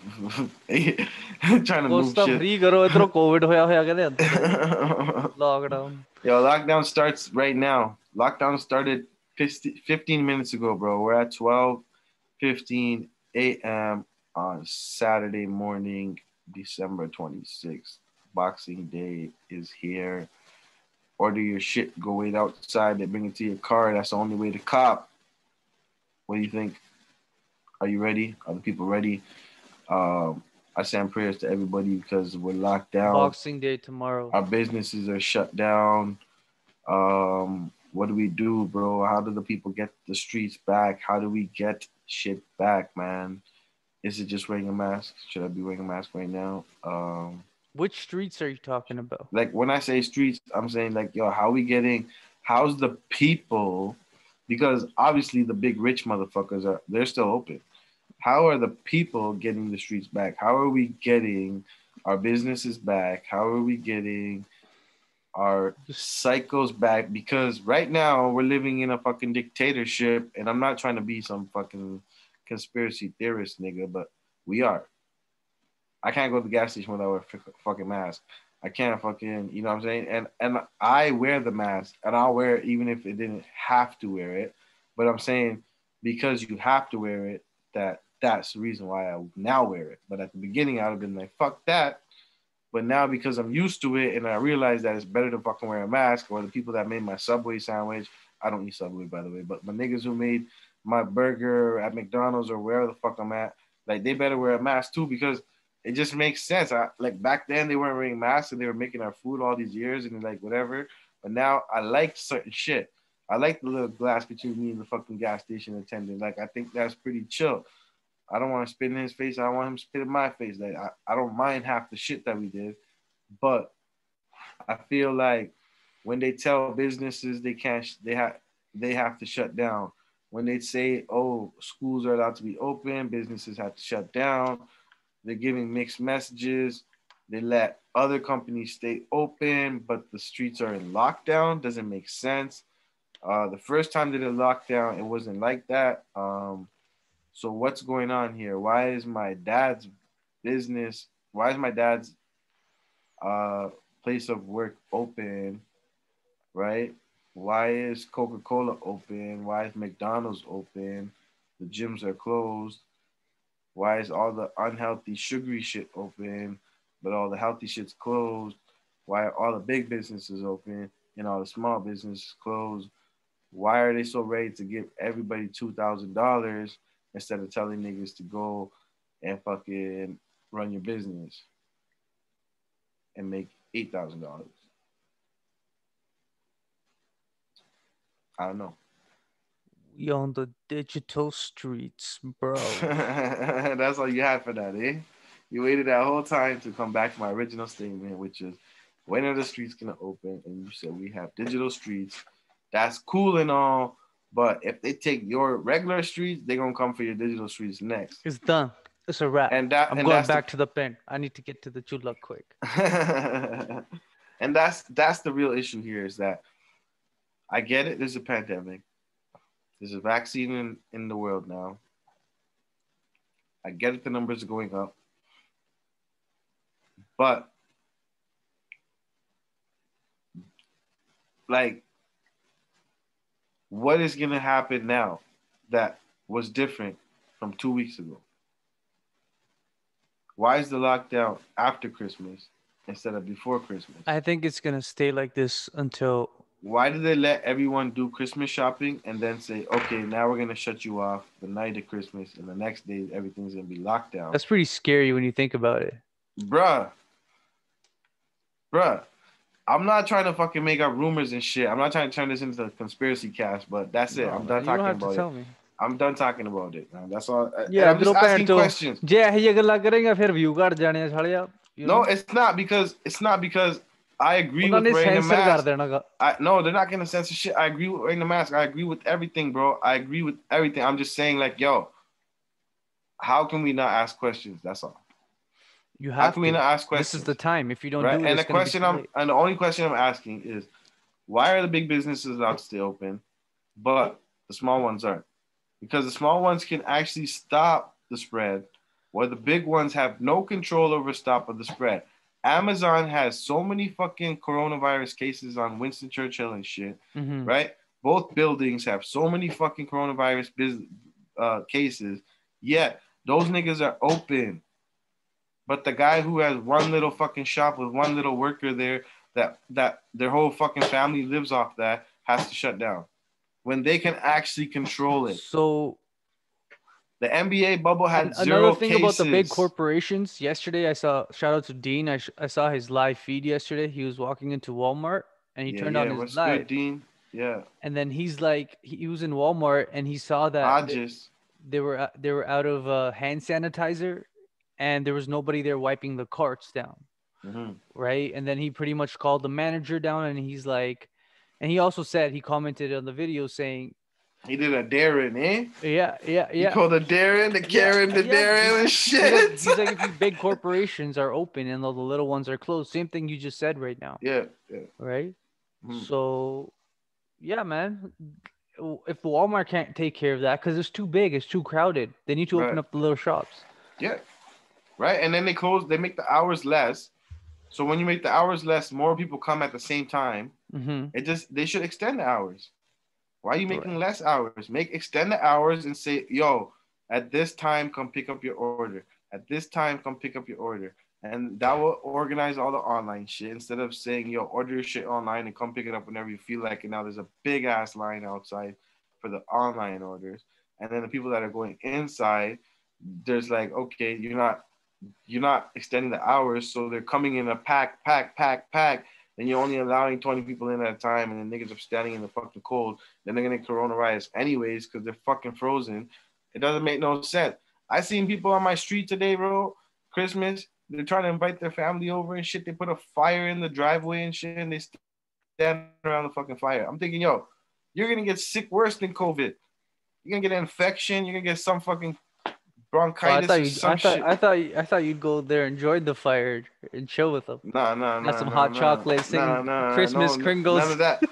trying to कुछ move तो shit. free करो इधरों कोविड होया कहते अंदर lockdown. Yo, lockdown starts right now. Lockdown started 15 minutes ago, bro. We're at 12:15 a.m. on Saturday morning, December 26th. Boxing Day is here. Order your shit, go wait outside, they bring it to your car. That's the only way to cop. What do you think? Are you ready? Are the people ready? I send prayers to everybody because we're locked down. Boxing Day tomorrow. Our businesses are shut down. What do we do, bro? How do the people get the streets back? How do we get shit back, man? Is it just wearing a mask? Should I be wearing a mask right now? Which streets are you talking about? Like when I say streets, I'm saying like, yo, how's the people? Because obviously the big rich motherfuckers they're still open. How are the people getting the streets back? How are we getting our businesses back? How are we getting our psychos back? Because right now we're living in a fucking dictatorship, and I'm not trying to be some fucking conspiracy theorist nigga, but we are. I can't go to the gas station without a fucking mask. I can't fucking, you know what I'm saying? And I wear the mask, and I'll wear it even if it didn't have to wear it. But I'm saying because you have to wear it, that's the reason why I now wear it. But at the beginning, I would have been like, fuck that. But now because I'm used to it and I realize that it's better to fucking wear a mask, or the people that made my Subway sandwich, I don't eat Subway, by the way, but the niggas who made my burger at McDonald's or wherever the fuck I'm at, like they better wear a mask too, because it just makes sense. Like back then they weren't wearing masks and they were making our food all these years and like whatever. But now I like certain shit. I like the little glass between me and the fucking gas station attendant. Like I think that's pretty chill. I don't want to spit in his face. I don't want him to spit in my face. Like I don't mind half the shit that we did, but I feel like when they tell businesses they have to shut down. When they say, oh, schools are allowed to be open, businesses have to shut down. They're giving mixed messages. They let other companies stay open, but the streets are in lockdown. Doesn't make sense. The first time they did lockdown, it wasn't like that. So what's going on here? Why is my dad's business? Why is my dad's place of work open? Right? Why is Coca-Cola open? Why is McDonald's open? The gyms are closed. Why is all the unhealthy, sugary shit open, but all the healthy shit's closed? Why are all the big businesses open and all the small businesses closed? Why are they so ready to give everybody $2,000 instead of telling niggas to go and fucking run your business and make $8,000? I don't know. We on the digital streets, bro. That's all you had for that, eh? You waited that whole time to come back to my original statement, which is when are the streets gonna open? And you said we have digital streets. That's cool and all, but if they take your regular streets, they're gonna come for your digital streets next. It's done. It's a wrap. I'm going back to the pen. I need to get to the chula quick. And that's the real issue here, is that I get it. There's a pandemic. There's a vaccine in the world now. I get it. The numbers are going up. But, like, what is going to happen now that was different from 2 weeks ago? Why is the lockdown after Christmas instead of before Christmas? I think it's going to stay like this until... Why did they let everyone do Christmas shopping and then say, okay, now we're going to shut you off the night of Christmas and the next day everything's going to be locked down? That's pretty scary when you think about it. Bruh, I'm not trying to fucking make up rumors and shit. I'm not trying to turn this into a conspiracy cast, but that's it. I'm done talking about it. Me. I'm done talking about it. Man. That's all. Yeah, I'm just asking questions. No, it's not because I agree with wearing the mask. No, they're not gonna censor shit. I agree with wearing the mask. I agree with everything, bro. I agree with everything. I'm just saying, like, yo, how can we not ask questions? That's all. You have to. Ask questions? This is the time. If you don't do it, and the only question I'm asking is, why are the big businesses allowed to stay open, but the small ones aren't? Because the small ones can actually stop the spread, where the big ones have no control over stop of the spread. Amazon has so many fucking coronavirus cases on Winston Churchill and shit, right? Both buildings have so many fucking coronavirus cases, yet those niggas are open. But the guy who has one little fucking shop with one little worker there that their whole fucking family lives off that has to shut down when they can actually control it. So The NBA bubble And had another zero thing about the big cases. corporations, yesterday I saw, shout out to Dean. I saw his live feed yesterday. He was walking into Walmart and he Yeah, turned on yeah. his What's good, live. Dean? Yeah. And then he's like, he was in Walmart and he saw that Hodges. they were out of hand sanitizer, and there was nobody there wiping the carts down, Mm-hmm. right? And then he pretty much called the manager down, and he's like, and he also said, he commented on the video saying, He did a Darren, eh? yeah, yeah, He yeah, called a Darren, the yeah, Karen, the yeah. Darren and shit. He's like, if you big corporations are open and all the little ones are closed, same thing you just said right now, Yeah, yeah. right? Mm-hmm. So, yeah, man. If Walmart can't take care of that because it's too big, it's too crowded, they need to open Right. up the little shops. Yeah. Right. And then they make the hours less. So when you make the hours less, more people come at the same time. Mm-hmm. They should extend the hours. Why are you Right. making less hours? Extend the hours and say, yo, at this time, come pick up your order. At this time, come pick up your order. And that will organize all the online shit instead of saying, yo, order your shit online and come pick it up whenever you feel like it. Now there's a big ass line outside for the online orders. And then the people that are going inside, there's like, okay, you're not extending the hours, so they're coming in a pack, and you're only allowing 20 people in at a time, and the niggas are standing in the fucking cold. Then they're gonna get coronavirus anyways because they're fucking frozen. It doesn't make no sense. I seen people on my street today, bro. Christmas, they're trying to invite their family over and shit. They put a fire in the driveway and shit, and they stand around the fucking fire. I'm thinking, yo, you're gonna get sick worse than COVID. You're gonna get an infection. You're gonna get some fucking bronchitis or some shit. I thought you'd go there, enjoy the fire, and chill with them. Got some hot chocolate, singing Christmas No, Kringles. none of that.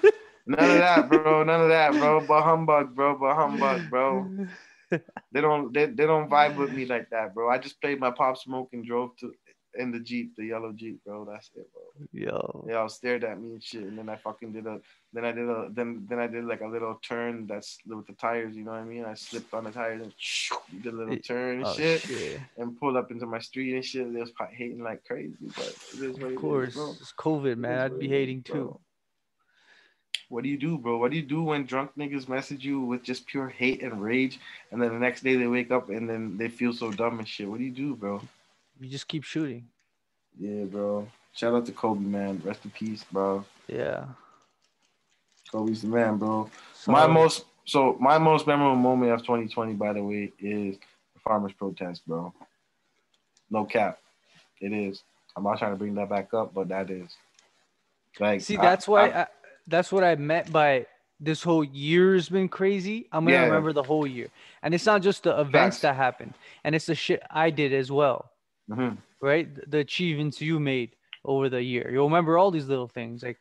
None of that, bro. None of that, bro. But humbug, bro. But humbug, bro. They don't vibe with me like that, bro. I just played my Pop Smoke and drove to in the Jeep, the yellow Jeep, bro. That's it, bro. Yo. They all stared at me and shit, and then I fucking did I did like a little turn that's with the tires, you know what I mean? I slipped on the tires and did a little turn and shit, and pulled up into my street and shit. They was hating like crazy, but it is what it is, bro. Of course, it's COVID, man. I'd be hating too. What do you do, bro? What do you do when drunk niggas message you with just pure hate and rage, and then the next day they wake up and then they feel so dumb and shit? What do you do, bro? You just keep shooting. Yeah, bro. Shout out to Kobe, man. Rest in peace, bro. Yeah. Kobe's the man, bro. So, my most memorable moment of 2020, by the way, is the farmers' protest, bro. No cap. It is. I'm not trying to bring that back up, but that is. Like, see, that's that's what I meant by this whole year's been crazy. I'm gonna remember the whole year, and it's not just the events that happened, and it's the shit I did as well, right? The achievements you made over the year. You'll remember all these little things, like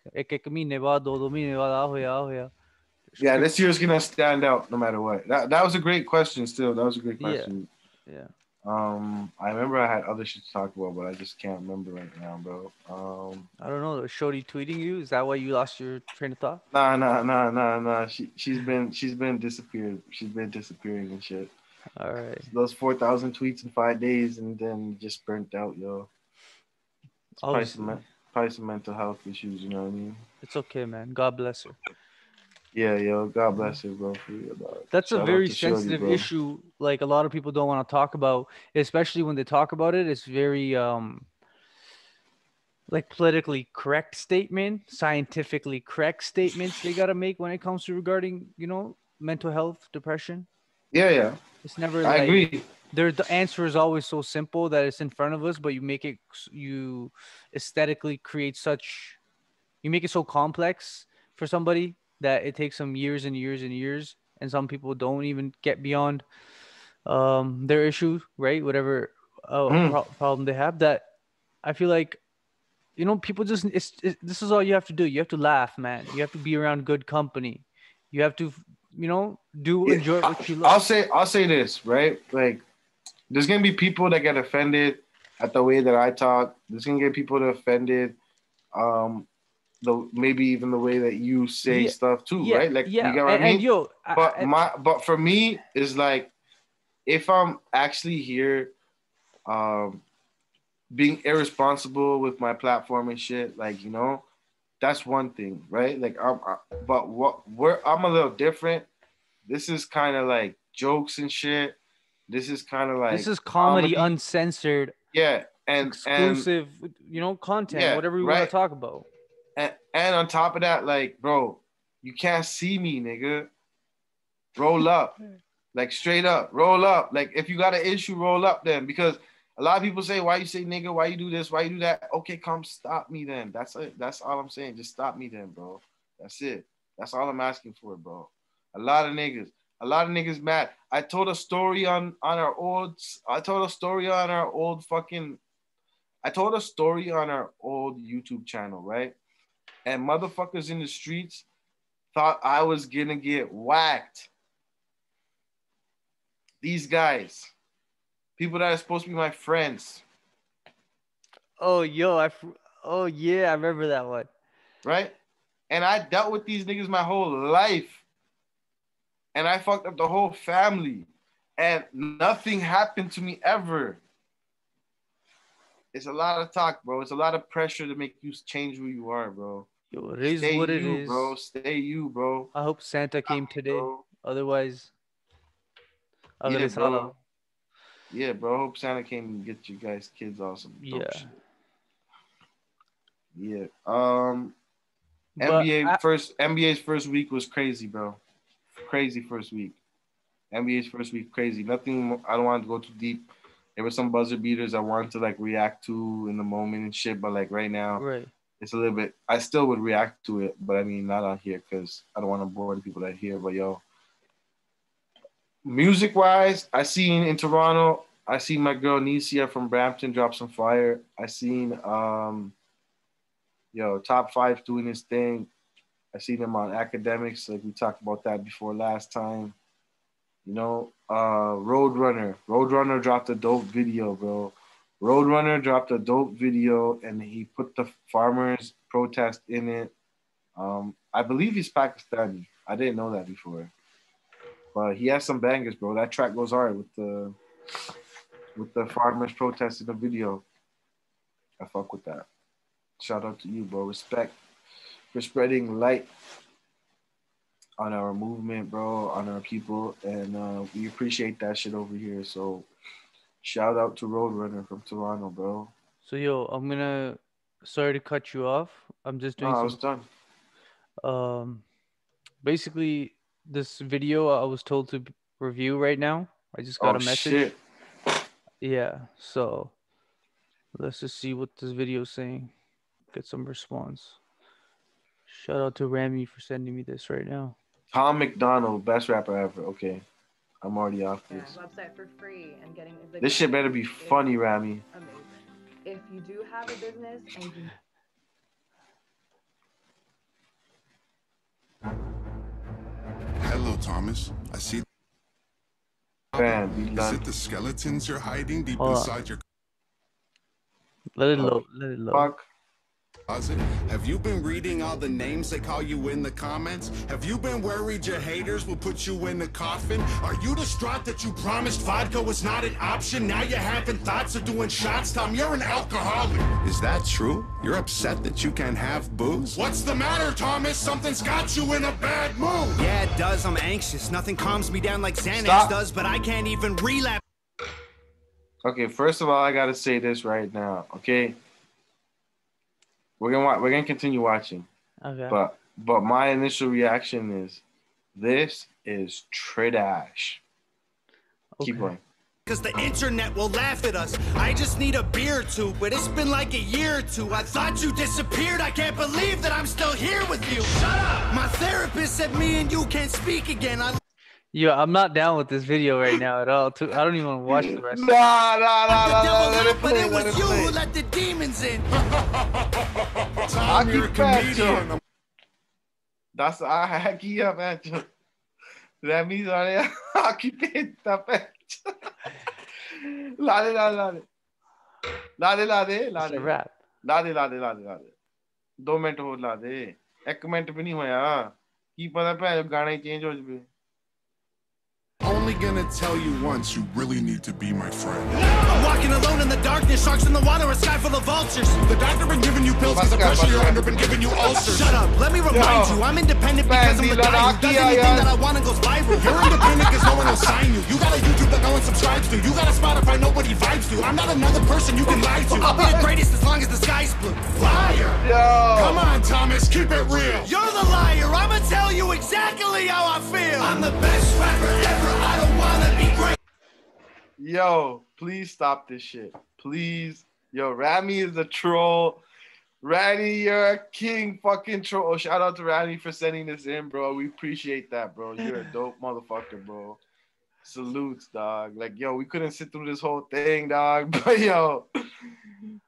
yeah, this year's gonna stand out no matter what. That was a great question. Still, that was a great question. Yeah. I remember I had other shit to talk about, but I just can't remember right now, bro. I don't know. Was Shorty tweeting you? Is that why you lost your train of thought? Nah. She's been disappeared. She's been disappearing and shit. All right. Those 4,000 tweets in 5 days, and then just burnt out, yo. Probably some mental health issues, you know what I mean? It's okay, man. God bless her. Yeah, yo. God bless her, bro. For real, dog. That's a very sensitive issue. Like a lot of people don't want to talk about, especially when they talk about it. It's very like politically correct statement, scientifically correct statements they gotta make when it comes to regarding, mental health, depression. Yeah. It's never I agree. The answer is always so simple that it's in front of us, but you make it aesthetically you make it so complex for somebody that it takes them years and years and years, and some people don't even get beyond their issue, right? Whatever problem they have. That I feel like, people just this is all you have to do. You have to laugh, man. You have to be around good company. You have to, enjoy what you love. I'll say this, right? Like, there's gonna be people that get offended at the way that I talk. There's gonna get people that are offended. Maybe even the way that you say stuff too, right? Like, you get what I mean? But for me, it's like, if I'm actually here, being irresponsible with my platform and shit, like, that's one thing, right? Like, I'm a little different. This is kind of like jokes and shit. This is kind of like This is comedy, uncensored. Yeah, and exclusive, content, yeah, whatever we want right. to talk about. And on top of that, like, bro, you can't see me, nigga. Roll up, like straight up, roll up. Like if you got an issue, roll up then, because a lot of people say, why you say nigga, why you do this, why you do that? Okay, come stop me then. That's it. That's all I'm saying. Just stop me then, bro. That's it. That's all I'm asking for, bro. A lot of niggas mad. I told a story on our old YouTube channel, right? And motherfuckers in the streets thought I was gonna get whacked. These guys, people that are supposed to be my friends. Oh, yeah, I remember that one. Right? And I dealt with these niggas my whole life. And I fucked up the whole family. And nothing happened to me ever. It's a lot of talk, bro. It's a lot of pressure to make you change who you are, bro. Yo, it is what it is. Bro. Stay you, bro. I hope Santa came today. Bro. Otherwise, bro. Yeah, bro. I hope Santa came and get you guys kids awesome. Yeah. Yeah. NBA's first week was crazy, bro. Crazy first week. NBA's first week, crazy. Nothing. I don't want to go too deep. There were some buzzer beaters I wanted to like react to in the moment and shit, but like right now, it's a little bit. I still would react to it, but I mean not on here because I don't want to bore the people that are here. But yo, music wise, I seen in Toronto. I seen my girl Nicia from Brampton drop some fire. I seen Top 5 doing his thing. I seen him on Academics, like we talked about that before last time. Roadrunner dropped a dope video, bro. Roadrunner dropped a dope video, and he put the farmers' protest in it. I believe he's Pakistani. I didn't know that before, but he has some bangers, bro. That track goes hard with the farmers' protest in the video. I fuck with that. Shout out to you, bro. Respect for spreading light on our movement, bro, on our people, and we appreciate that shit over here. So shout out to Roadrunner from Toronto, bro. So yo, sorry to cut you off. I'm just doing I was done. Basically this video I was told to review right now. I just got a message. Shit. Yeah, so let's just see what this video is saying. Get some response. Shout out to Rami for sending me this right now. Tom McDonald, best rapper ever. Okay, I'm already off this. Website for free and getting this shit better be funny, Rami. Amazing. If you do have a business and you... Hello, Thomas. I see. Man, is it the skeletons you're hiding deep inside your? Let it load. Let it load. Fuck. Have you been reading all the names they call you in the comments? Have you been worried your haters will put you in the coffin? Are you distraught that you promised vodka was not an option? Now you're having thoughts of doing shots? Tom, you're an alcoholic. Is that true? You're upset that you can't have booze? What's the matter, Thomas? Something's got you in a bad mood. Yeah, it does. I'm anxious. Nothing calms me down like Xanax does, but I can't even relapse. Okay, first of all, I gotta say this right now, okay? We're gonna continue watching. Okay. But my initial reaction is, this is trash. Okay. Keep going. Because the internet will laugh at us. I just need a beer or two, but it's been like a year or two. I thought you disappeared. I can't believe that I'm still here with you. Shut up! My therapist said me and you can't speak again. Yeah, I'm not down with this video right now at all. I don't even want to watch the rest. Nah. Let it play. But it was you who let the demons in. Tom, you're a comedian. That's aqui a pecho. Remy, olha aqui penta pecho. Lade. Rap. Lade. 2 minute ਹੋਰ ਲਾ ਦੇ 1 minute ਵੀ ਨਹੀਂ ਹੋਇਆ ਕੀ ਪਤਾ ਭੈਣ ਗਾਣੇ change ਹੋ ਜਵੇ only gonna tell you once, you really need to be my friend. I'm walking alone in the darkness, sharks in the water, a sky full of vultures. The doctor been giving you pills cause the pressure you're under been giving you ulcers. Shut up, let me remind you, I'm independent because I'm the guy who does anything that I want and goes viral. You're independent cause no one will sign you. You got a YouTube that no one subscribes to. You got a Spotify nobody vibes to. I'm not another person you can lie to. I'll be the greatest as long as the sky's blue. Liar! Yo. Come on, Thomas, keep it real. You're the liar, I'ma tell you exactly how I feel. I'm the best rapper ever, I don't wanna be great. Yo, please stop this shit. Please. Yo, Rami is a troll. Randy, you're a king fucking troll. Oh, shout out to Randy for sending this in, bro. We appreciate that, bro. You're a dope motherfucker, bro. Salutes, dog. Like, yo, we couldn't sit through this whole thing, dog. But, yo,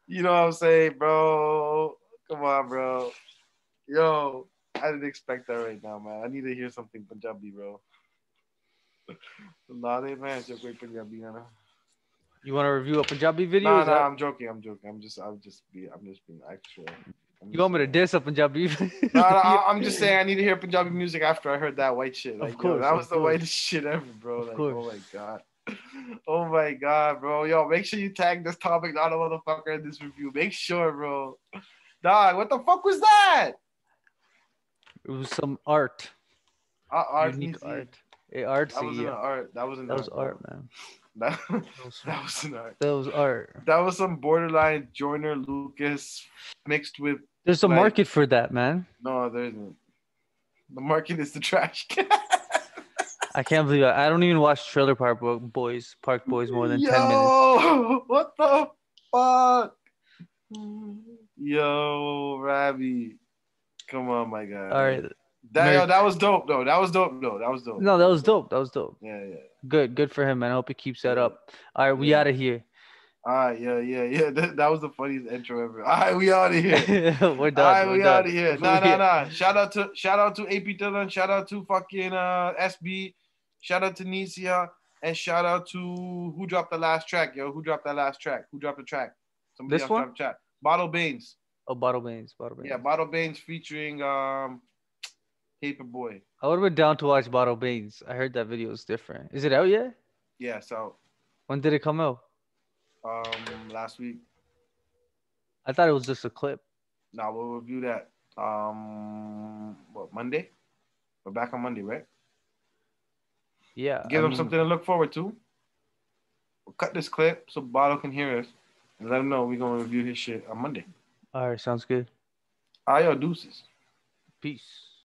you know what I'm saying, bro? Come on, bro. Yo, I didn't expect that right now, man. I need to hear something Punjabi, bro. Nah, man, just wait Punjabi, na. You want to review a Punjabi video? Nah, I'm joking. I'm just being extra. You want me to diss a Punjabi? Nah, I'm just saying I need to hear Punjabi music after I heard that white shit. Like, Of course, yo, that of was the course. whitest shit ever, bro. Of Like, course. oh my god. Oh my god, bro. Yo, make sure you tag this topic, not a motherfucker in this review. Make sure, bro. Dog, what the fuck was that? It was some art. Art, Unique easy. art. Artsy, That wasn't yeah. an art. That wasn't That was art, art, man. That was an art. That was art. That was some borderline Joyner Lucas mixed with. There's a like- market for that, man. No, there isn't. The market is the trash can. I can't believe it. I don't even watch Trailer Park Boys more than 10 minutes. Yo, what the fuck? Yo, Ravi. Come on, my guy. All right. That was dope, though. That was dope. No, that was dope. That was dope. Yeah. Good for him, man. I hope he keeps that up. All right, we Yeah. out of here. All right, yeah. That was the funniest intro ever. All right, we out of here. We're done. All right, We're we done. out of here. Nah. Shout out to AP Dylan. Shout out to fucking SB. Shout out to Nisia. And shout out to who dropped the last track, yo. Who dropped that last track? Who dropped the track? Somebody This else one? dropped the track. Bottle Baines. Oh, Bottle Baines. Yeah, Bottle Baines featuring Paperboy. I would have been down to watch Bottle Baines. I heard that video is different. Is it out yet? Yeah, so When did it come out? last week. I thought it was just a clip. Now we'll review that. Monday? We're back on Monday, right? Yeah. Give them something to look forward to. We'll cut this clip so Bottle can hear us and let him know we're gonna review his shit on Monday. All right, sounds good. All right, yo, deuces. Peace.